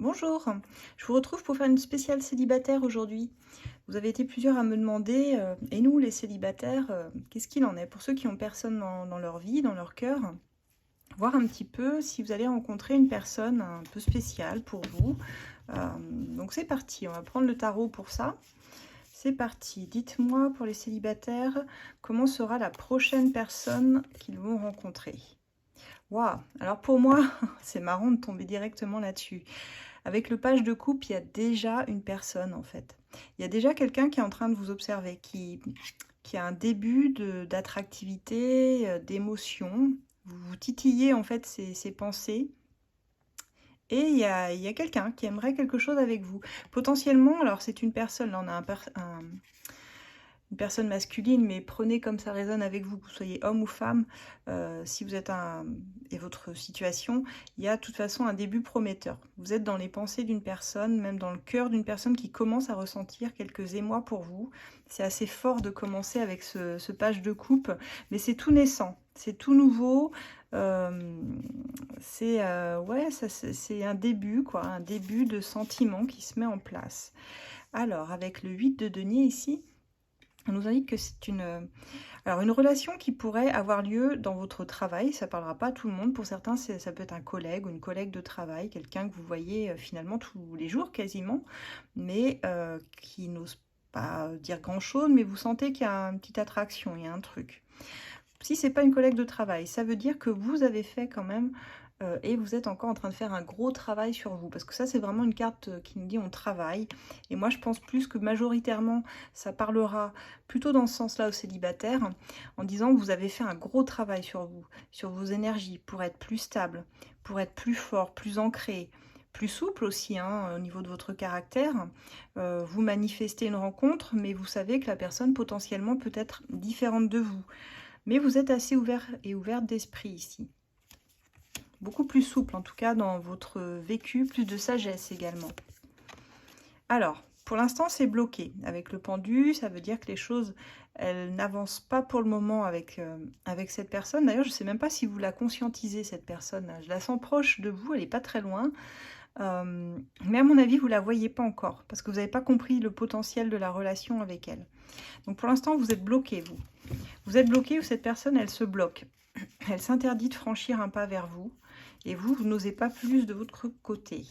Bonjour, je vous retrouve pour faire une spéciale célibataire aujourd'hui. Vous avez été plusieurs à me demander, et nous les célibataires, qu'est-ce qu'il en est? Pour ceux qui ont personne dans leur vie, dans leur cœur, voir un petit peu si vous allez rencontrer une personne un peu spéciale pour vous. Donc c'est parti, on va prendre le tarot pour ça. C'est parti, dites-moi pour les célibataires, comment sera la prochaine personne qu'ils vont rencontrer? Waouh, alors pour moi, c'est marrant de tomber directement là-dessus. Avec le page de coupe, il y a déjà une personne en fait. Il y a déjà quelqu'un qui est en train de vous observer, qui a un début d'attractivité, d'émotion. Vous vous titillez en fait ses pensées. Et il y a quelqu'un qui aimerait quelque chose avec vous. Potentiellement, alors c'est une personne, là on a une personne masculine, mais prenez comme ça résonne avec vous, que vous soyez homme ou femme, si vous êtes et votre situation, il y a de toute façon un début prometteur. Vous êtes dans les pensées d'une personne, même dans le cœur d'une personne qui commence à ressentir quelques émois pour vous. C'est assez fort de commencer avec ce page de coupe, mais c'est tout naissant, c'est tout nouveau. Ouais, c'est un début, quoi, un début de sentiment qui se met en place. Alors, avec le 8 de denier ici, on nous indique que c'est une relation qui pourrait avoir lieu dans votre travail. Ça ne parlera pas à tout le monde. Pour certains, ça peut être un collègue ou une collègue de travail, quelqu'un que vous voyez finalement tous les jours quasiment, mais qui n'ose pas dire grand-chose, mais vous sentez qu'il y a une petite attraction, il y a un truc. Si c'est pas une collègue de travail, ça veut dire que vous avez fait quand même et vous êtes encore en train de faire un gros travail sur vous. Parce que ça, c'est vraiment une carte qui nous dit on travaille. Et moi, je pense plus que majoritairement, ça parlera plutôt dans ce sens-là aux célibataires, en disant que vous avez fait un gros travail sur vous, sur vos énergies, pour être plus stable, pour être plus fort, plus ancré, plus souple aussi hein, au niveau de votre caractère. Vous manifestez une rencontre, mais vous savez que la personne potentiellement peut être différente de vous. Mais vous êtes assez ouvert et ouverte d'esprit ici. Beaucoup plus souple, en tout cas, dans votre vécu, plus de sagesse également. Alors, pour l'instant, c'est bloqué. Avec le pendu, ça veut dire que les choses, elles n'avancent pas pour le moment avec cette personne. D'ailleurs, je ne sais même pas si vous la conscientisez, cette personne. Je la sens proche de vous, elle n'est pas très loin. Mais à mon avis, vous ne la voyez pas encore, parce que vous n'avez pas compris le potentiel de la relation avec elle. Donc pour l'instant, vous êtes bloqué, vous. Vous êtes bloqué ou cette personne, elle se bloque. Elle s'interdit de franchir un pas vers vous. Et vous n'osez pas plus de votre côté.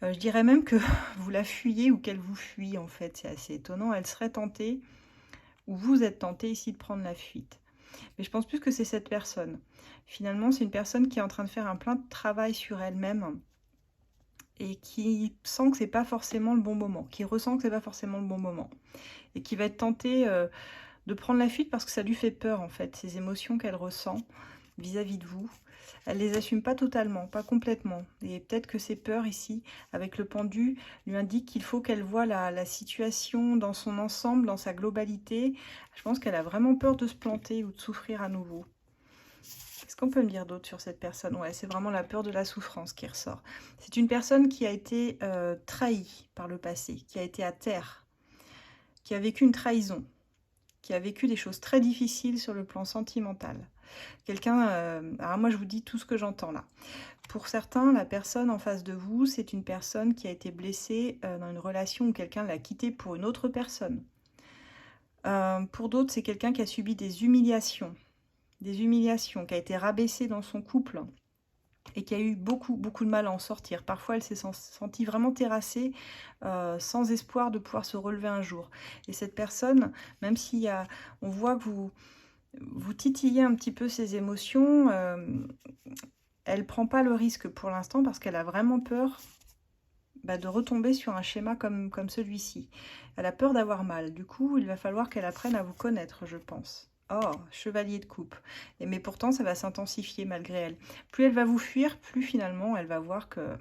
Je dirais même que vous la fuyez ou qu'elle vous fuit, en fait. C'est assez étonnant. Elle serait tentée, ou vous êtes tenté ici de prendre la fuite. Mais je pense plus que c'est cette personne. Finalement, c'est une personne qui est en train de faire un plein de travail sur elle-même et qui sent que c'est pas forcément le bon moment, qui ressent que c'est pas forcément le bon moment et qui va être tentée de prendre la fuite parce que ça lui fait peur en fait, ces émotions qu'elle ressent vis-à-vis de vous. Elle les assume pas totalement, pas complètement. Et peut-être que ces peurs ici, avec le pendu, lui indiquent qu'il faut qu'elle voie la situation dans son ensemble, dans sa globalité. Je pense qu'elle a vraiment peur de se planter ou de souffrir à nouveau. Qu'est-ce qu'on peut me dire d'autre sur cette personne? Ouais, c'est vraiment la peur de la souffrance qui ressort. C'est une personne qui a été trahie par le passé, qui a été à terre, qui a vécu une trahison, qui a vécu des choses très difficiles sur le plan sentimental. Quelqu'un, alors moi je vous dis tout ce que j'entends là. Pour certains, la personne en face de vous, c'est une personne qui a été blessée dans une relation où quelqu'un l'a quittée pour une autre personne. Pour d'autres, c'est quelqu'un qui a subi des humiliations, qui a été rabaissé dans son couple et qui a eu beaucoup de mal à en sortir. Parfois, elle s'est sentie vraiment terrassée, sans espoir de pouvoir se relever un jour. Et cette personne, même si on voit que vous titillez un petit peu ses émotions, elle ne prend pas le risque pour l'instant parce qu'elle a vraiment peur de retomber sur un schéma comme celui-ci. Elle a peur d'avoir mal. Du coup, il va falloir qu'elle apprenne à vous connaître, je pense. Oh, chevalier de coupe. Mais pourtant, ça va s'intensifier malgré elle. Plus elle va vous fuir, plus finalement, elle va voir que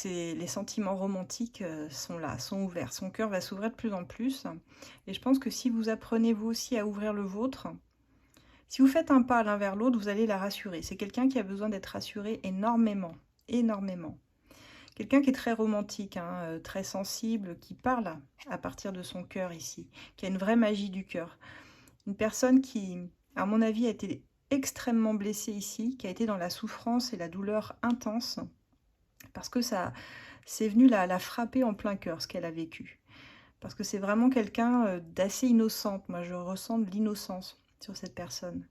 les sentiments romantiques sont là, sont ouverts. Son cœur va s'ouvrir de plus en plus. Et je pense que si vous apprenez vous aussi à ouvrir le vôtre, si vous faites un pas l'un vers l'autre, vous allez la rassurer. C'est quelqu'un qui a besoin d'être rassuré énormément, énormément. Quelqu'un qui est très romantique, hein, très sensible, qui parle à partir de son cœur ici, qui a une vraie magie du cœur. Une personne qui, à mon avis, a été extrêmement blessée ici, qui a été dans la souffrance et la douleur intense, parce que ça, c'est venu la frapper en plein cœur, ce qu'elle a vécu. Parce que c'est vraiment quelqu'un d'assez innocente. Moi, je ressens de l'innocence sur cette personne.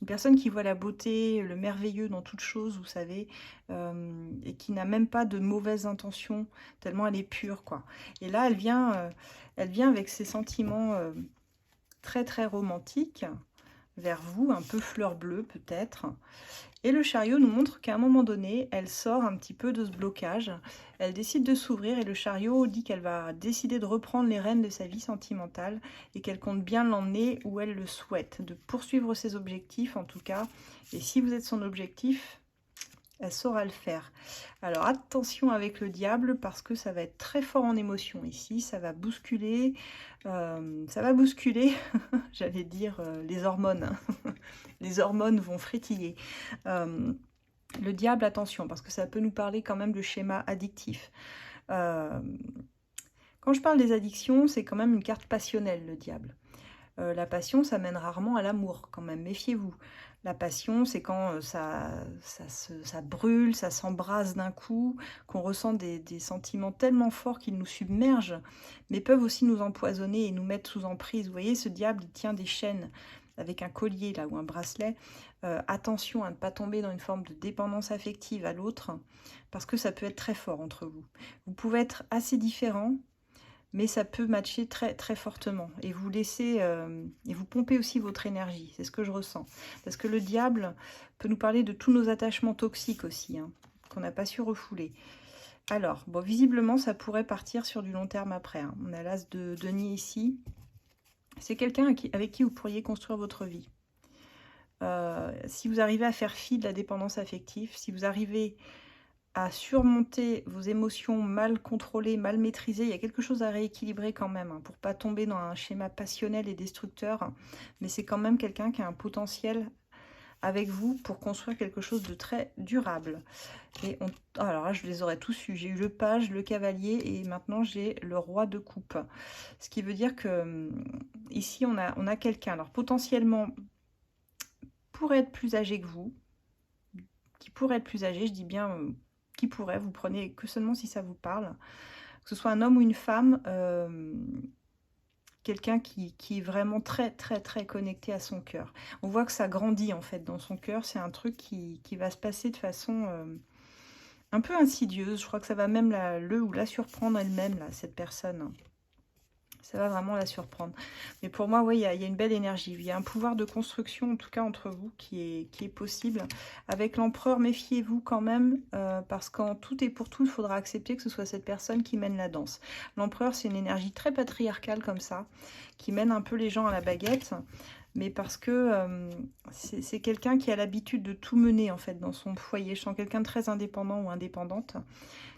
Une personne qui voit la beauté, le merveilleux dans toute chose, vous savez, et qui n'a même pas de mauvaises intentions, tellement elle est pure, quoi. Et là, elle vient avec ses sentiments très, très romantiques vers vous, un peu fleur bleue peut-être. Et le chariot nous montre qu'à un moment donné, elle sort un petit peu de ce blocage. Elle décide de s'ouvrir et le chariot dit qu'elle va décider de reprendre les rênes de sa vie sentimentale et qu'elle compte bien l'emmener où elle le souhaite, de poursuivre ses objectifs en tout cas. Et si vous êtes son objectif, elle saura le faire. Alors attention avec le diable parce que ça va être très fort en émotion ici, ça va bousculer, j'allais dire les hormones. Les hormones vont frétiller. Le diable, attention, parce que ça peut nous parler quand même de schéma addictif. Quand je parle des addictions, c'est quand même une carte passionnelle, le diable. La passion, ça mène rarement à l'amour, quand même, méfiez-vous. La passion, c'est quand ça brûle, ça s'embrase d'un coup, qu'on ressent des sentiments tellement forts qu'ils nous submergent, mais peuvent aussi nous empoisonner et nous mettre sous emprise. Vous voyez, ce diable, il tient des chaînes avec un collier là ou un bracelet. Attention à ne pas tomber dans une forme de dépendance affective à l'autre, parce que ça peut être très fort entre vous. Vous pouvez être assez différents, mais ça peut matcher très très fortement et vous laisser et vous pomper aussi votre énergie, c'est ce que je ressens. Parce que le diable peut nous parler de tous nos attachements toxiques aussi, hein, qu'on n'a pas su refouler. Alors, bon, visiblement, ça pourrait partir sur du long terme après. Hein. On a l'as de denier ici. C'est quelqu'un avec qui vous pourriez construire votre vie. Si vous arrivez à faire fi de la dépendance affective, si vous arrivez à surmonter vos émotions mal contrôlées, mal maîtrisées. Il y a quelque chose à rééquilibrer quand même, hein, pour ne pas tomber dans un schéma passionnel et destructeur. Mais c'est quand même quelqu'un qui a un potentiel avec vous pour construire quelque chose de très durable. Et alors là, je les aurais tous eus. J'ai eu le page, le cavalier et maintenant j'ai le roi de coupe. Ce qui veut dire que ici, on a quelqu'un, alors potentiellement, pourrait être plus âgé que vous, qui pourrait être plus âgé, je dis bien... qui pourrait, vous prenez que seulement si ça vous parle, que ce soit un homme ou une femme, quelqu'un qui est vraiment très très très connecté à son cœur. On voit que ça grandit en fait dans son cœur, c'est un truc qui va se passer de façon un peu insidieuse, je crois que ça va même la surprendre elle-même, là, cette personne. Ça va vraiment la surprendre. Mais pour moi, oui, il y a une belle énergie. Il y a un pouvoir de construction, en tout cas entre vous, qui est possible. Avec l'empereur, méfiez-vous quand même, parce qu'en tout et pour tout, il faudra accepter que ce soit cette personne qui mène la danse. L'empereur, c'est une énergie très patriarcale comme ça, qui mène un peu les gens à la baguette, mais parce que c'est quelqu'un qui a l'habitude de tout mener, en fait, dans son foyer. Je sens quelqu'un de très indépendant ou indépendante,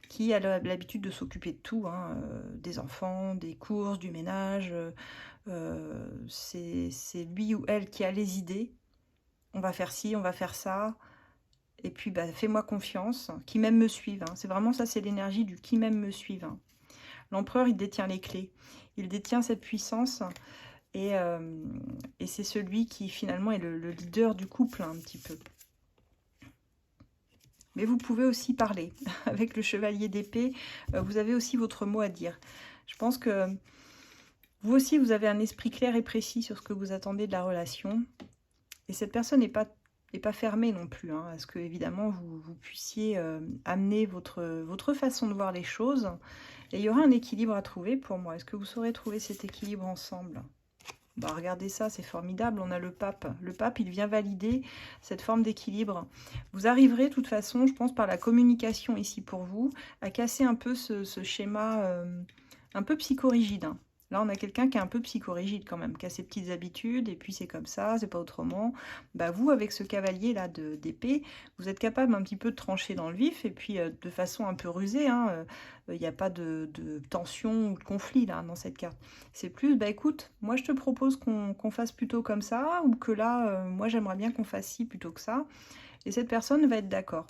qui a l'habitude de s'occuper de tout, hein, des enfants, des courses, du ménage. C'est lui ou elle qui a les idées. On va faire ci, on va faire ça. Et puis, bah, fais-moi confiance. Qui même me suive. Hein. C'est vraiment ça, c'est l'énergie du qui même me suive. Hein. L'empereur, il détient les clés. Il détient cette puissance. Et c'est celui qui, finalement, est le leader du couple, hein, un petit peu. Mais vous pouvez aussi parler. Avec le chevalier d'épée, vous avez aussi votre mot à dire. Je pense que vous aussi, vous avez un esprit clair et précis sur ce que vous attendez de la relation. Et cette personne n'est pas fermée non plus, hein, à ce que, évidemment, vous puissiez amener votre façon de voir les choses. Et il y aura un équilibre à trouver pour moi. Est-ce que vous saurez trouver cet équilibre ensemble ? Bah, regardez ça, c'est formidable, on a le pape. Le pape, il vient valider cette forme d'équilibre. Vous arriverez, de toute façon, je pense, par la communication ici pour vous, à casser un peu ce schéma un peu psychorigide. Hein. Là, on a quelqu'un qui est un peu psychorigide quand même, qui a ses petites habitudes, et puis c'est comme ça, c'est pas autrement. Bah, vous, avec ce cavalier-là d'épée, vous êtes capable un petit peu de trancher dans le vif, et puis de façon un peu rusée, hein, il n'y a pas de tension ou de conflit là dans cette carte. C'est plus, bah écoute, moi je te propose qu'on fasse plutôt comme ça, ou que là, moi j'aimerais bien qu'on fasse ci plutôt que ça. Et cette personne va être d'accord.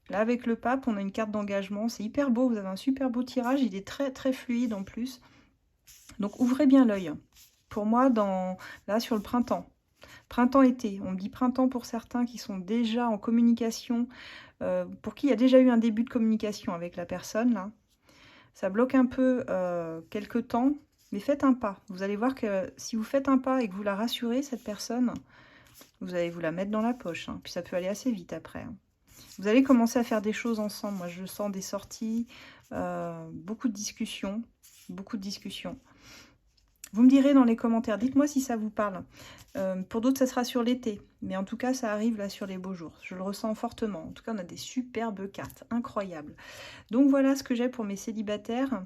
Là, avec le pape, on a une carte d'engagement, c'est hyper beau, vous avez un super beau tirage, il est très très fluide en plus. Donc ouvrez bien l'œil. Pour moi, là sur le printemps. Printemps-été, on me dit printemps pour certains qui sont déjà en communication, pour qui il y a déjà eu un début de communication avec la personne, là. Ça bloque un peu quelques temps, mais faites un pas. Vous allez voir que si vous faites un pas et que vous la rassurez, cette personne, vous allez vous la mettre dans la poche. Hein. Puis ça peut aller assez vite après. Hein. Vous allez commencer à faire des choses ensemble. Moi, je sens des sorties, beaucoup de discussions. Beaucoup de discussions. Vous me direz dans les commentaires, dites-moi si ça vous parle. Pour d'autres, ça sera sur l'été. Mais en tout cas, ça arrive là sur les beaux jours. Je le ressens fortement. En tout cas, on a des superbes cartes. Incroyables. Donc voilà ce que j'ai pour mes célibataires.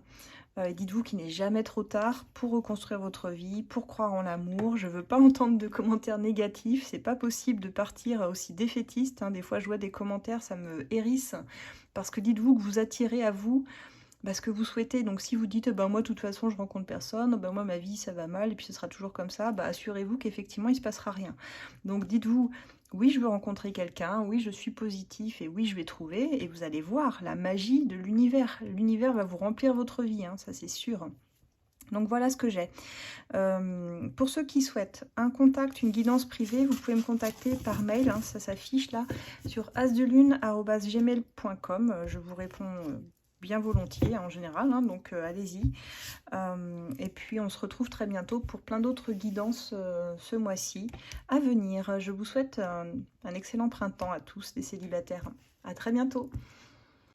Dites-vous qu'il n'est jamais trop tard pour reconstruire votre vie, pour croire en l'amour. Je ne veux pas entendre de commentaires négatifs. C'est pas possible de partir aussi défaitiste. Hein. Des fois, je vois des commentaires, ça me hérisse. Parce que dites-vous que vous attirez à vous ce que vous souhaitez. Donc si vous dites, moi de toute façon je rencontre personne, moi ma vie ça va mal et puis ce sera toujours comme ça, assurez-vous qu'effectivement il ne se passera rien. Donc dites-vous, oui je veux rencontrer quelqu'un, oui je suis positif et oui je vais trouver, et vous allez voir la magie de l'univers. L'univers va vous remplir votre vie, hein, ça c'est sûr. Donc voilà ce que j'ai. Pour ceux qui souhaitent un contact, une guidance privée, vous pouvez me contacter par mail, hein, ça s'affiche là, sur asdelune@gmail.com. Je vous réponds bien volontiers en général, hein, donc allez-y. Et puis on se retrouve très bientôt pour plein d'autres guidances ce mois-ci à venir. Je vous souhaite un excellent printemps à tous les célibataires. À très bientôt.